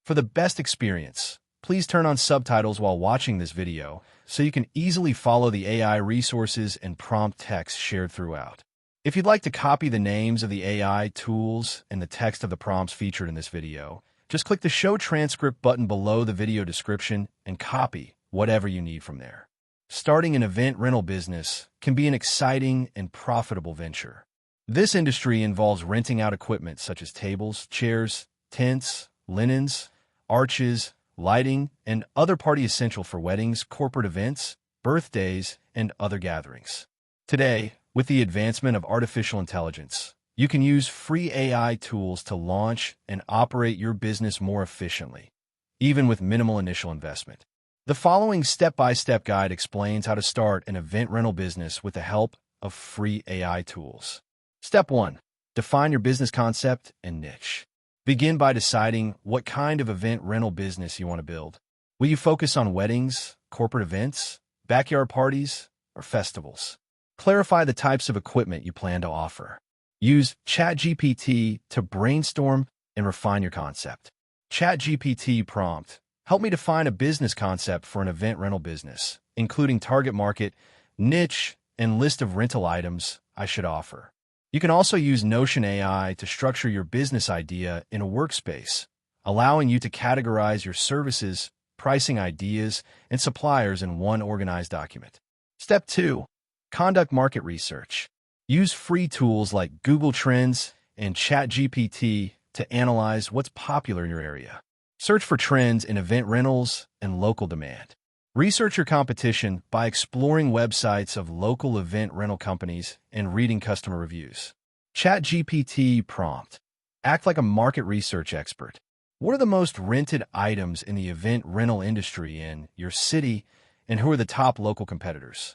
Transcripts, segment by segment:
For the best experience, please turn on subtitles while watching this video so you can easily follow the AI resources and prompt text shared throughout. If you'd like to copy the names of the AI tools and the text of the prompts featured in this video, just click the Show Transcript button below the video description and copy whatever you need from there. Starting an event rental business can be an exciting and profitable venture. This industry involves renting out equipment such as tables, chairs, tents, linens, arches, lighting, and other party essential for weddings, corporate events, birthdays, and other gatherings. Today, with the advancement of artificial intelligence, you can use free AI tools to launch and operate your business more efficiently, even with minimal initial investment. The following step-by-step guide explains how to start an event rental business with the help of free AI tools. Step 1. Define your business concept and niche. Begin by deciding what kind of event rental business you want to build. Will you focus on weddings, corporate events, backyard parties, or festivals? Clarify the types of equipment you plan to offer. Use ChatGPT to brainstorm and refine your concept. ChatGPT prompt: help me define a business concept for an event rental business, including target market, niche, and list of rental items I should offer. You can also use Notion AI to structure your business idea in a workspace, allowing you to categorize your services, pricing ideas, and suppliers in one organized document. Step 2. Conduct market research. Use free tools like Google Trends and ChatGPT to analyze what's popular in your area. Search for trends in event rentals and local demand. Research your competition by exploring websites of local event rental companies and reading customer reviews. ChatGPT prompt: act like a market research expert. What are the most rented items in the event rental industry in your city, and who are the top local competitors?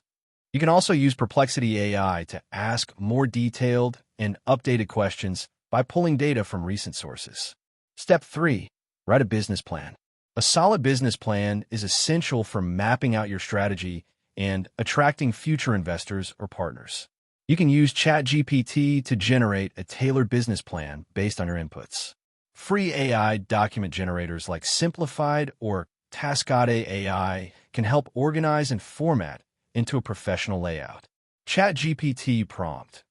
You can also use Perplexity AI to ask more detailed and updated questions by pulling data from recent sources. Step 3. Write a business plan. A solid business plan is essential for mapping out your strategy and attracting future investors or partners. You can use ChatGPT to generate a tailored business plan based on your inputs. Free AI document generators like Simplified or Tascade AI can help organize and format into a professional layout. ChatGPT prompt: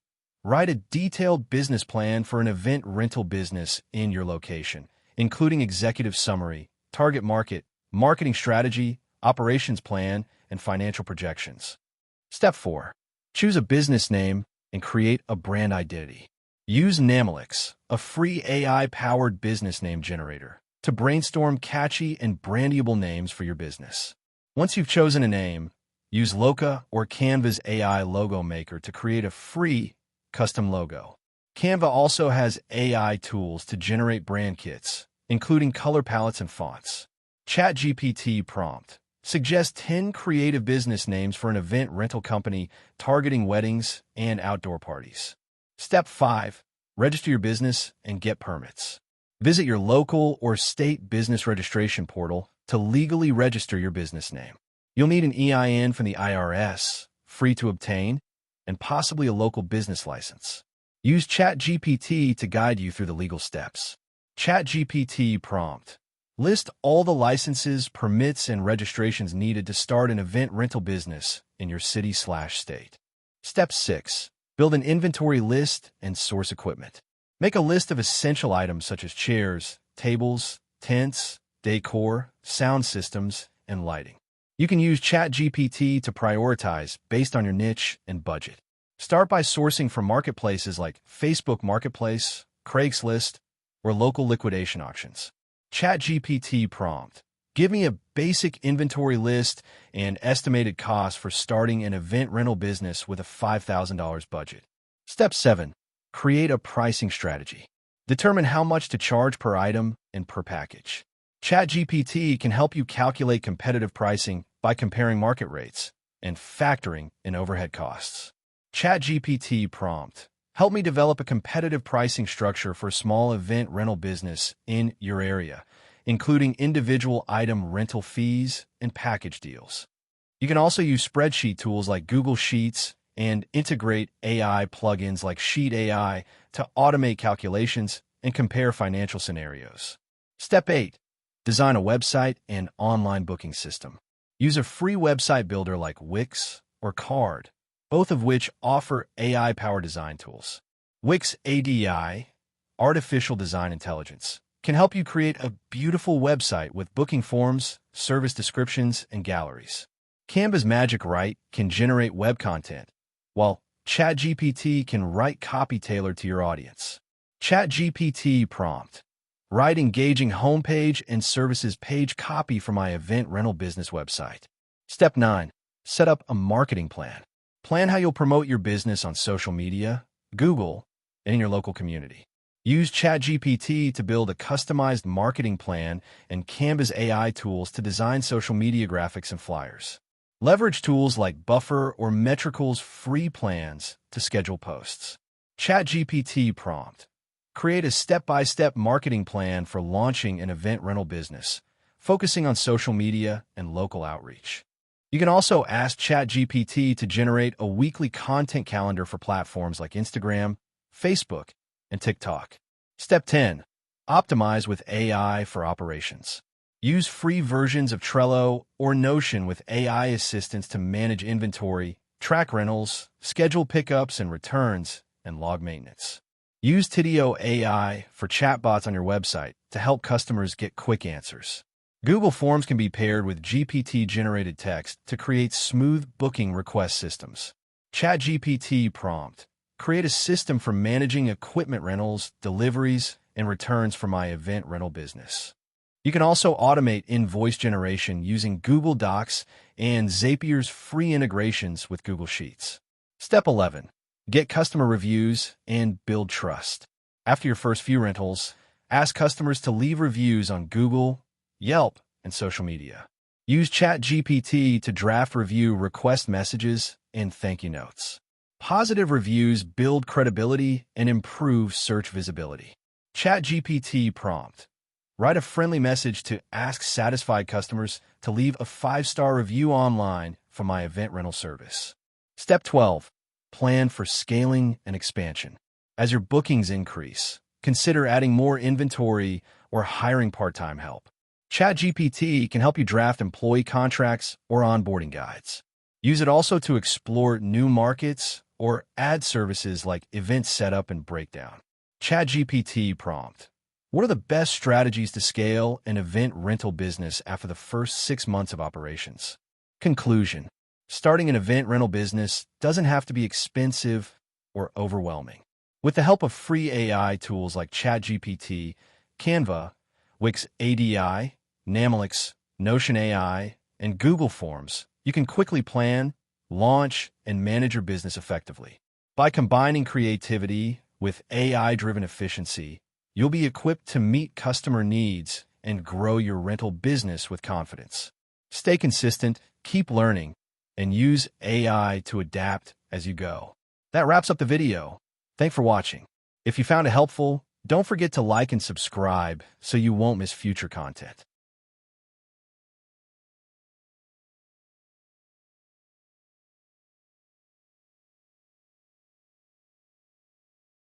write a detailed business plan for an event rental business in your location, including executive summary, target market, marketing strategy, operations plan, and financial projections. Step 4. Choose a business name and create a brand identity. Use Namelix, a free AI-powered business name generator, to brainstorm catchy and brandable names for your business. Once you've chosen a name, use Loka or Canva's AI logo maker to create a free custom logo. Canva also has AI tools to generate brand kits, including color palettes and fonts. ChatGPT prompt: suggest 10 creative business names for an event rental company targeting weddings and outdoor parties. Step 5. Register your business and get permits. Visit your local or state business registration portal to legally register your business name. You'll need an EIN from the IRS, free to obtain, and possibly a local business license. Use ChatGPT to guide you through the legal steps. ChatGPT prompt: list all the licenses, permits, and registrations needed to start an event rental business in your city/state. Step 6. Build an inventory list and source equipment. Make a list of essential items such as chairs, tables, tents, decor, sound systems, and lighting. You can use ChatGPT to prioritize based on your niche and budget. Start by sourcing from marketplaces like Facebook Marketplace, Craigslist, or local liquidation auctions. ChatGPT prompt: give me a basic inventory list and estimated cost for starting an event rental business with a $5,000 budget. Step 7. Create a pricing strategy. Determine how much to charge per item and per package. ChatGPT can help you calculate competitive pricing by comparing market rates and factoring in overhead costs. ChatGPT prompt: help me develop a competitive pricing structure for a small event rental business in your area, including individual item rental fees and package deals. You can also use spreadsheet tools like Google Sheets and integrate AI plugins like Sheet AI to automate calculations and compare financial scenarios. Step 8. Design a website and online booking system. Use a free website builder like Wix or Card, both of which offer AI-powered design tools. Wix ADI, Artificial Design Intelligence, can help you create a beautiful website with booking forms, service descriptions, and galleries. Canva's Magic Write can generate web content, while ChatGPT can write copy tailored to your audience. ChatGPT Prompt. Write engaging homepage and services page copy for my event rental business website. Step 9. Set up a marketing plan. Plan how you'll promote your business on social media, Google, and in your local community. Use ChatGPT to build a customized marketing plan and Canva's AI tools to design social media graphics and flyers. Leverage tools like Buffer or Metrical's free plans to schedule posts. ChatGPT Prompt. Create a step-by-step marketing plan for launching an event rental business, focusing on social media and local outreach. You can also ask ChatGPT to generate a weekly content calendar for platforms like Instagram, Facebook, and TikTok. Step 10. Optimize with AI for operations. Use free versions of Trello or Notion with AI assistants to manage inventory, track rentals, schedule pickups and returns, and log maintenance. Use Tidio AI for chatbots on your website to help customers get quick answers. Google Forms can be paired with GPT-generated text to create smooth booking request systems. ChatGPT Prompt. Create a system for managing equipment rentals, deliveries, and returns for my event rental business. You can also automate invoice generation using Google Docs and Zapier's free integrations with Google Sheets. Step 11. Get customer reviews and build trust. After your first few rentals, ask customers to leave reviews on Google, Yelp, and social media. Use ChatGPT to draft review request messages and thank you notes. Positive reviews build credibility and improve search visibility. ChatGPT Prompt. Write a friendly message to ask satisfied customers to leave a 5-star review online for my event rental service. Step 12. Plan for scaling and expansion. As your bookings increase, consider adding more inventory or hiring part-time help. ChatGPT can help you draft employee contracts or onboarding guides. Use it also to explore new markets or add services like event setup and breakdown. ChatGPT Prompt. What are the best strategies to scale an event rental business after the first 6 months of operations? Conclusion. Starting an event rental business doesn't have to be expensive or overwhelming. With the help of free AI tools like ChatGPT, Canva, Wix ADI, Namalix, Notion AI, and Google Forms, you can quickly plan, launch, and manage your business effectively. By combining creativity with AI-driven efficiency, you'll be equipped to meet customer needs and grow your rental business with confidence. Stay consistent, keep learning, and use AI to adapt as you go. That wraps up the video. Thanks for watching. If you found it helpful, don't forget to like and subscribe so you won't miss future content.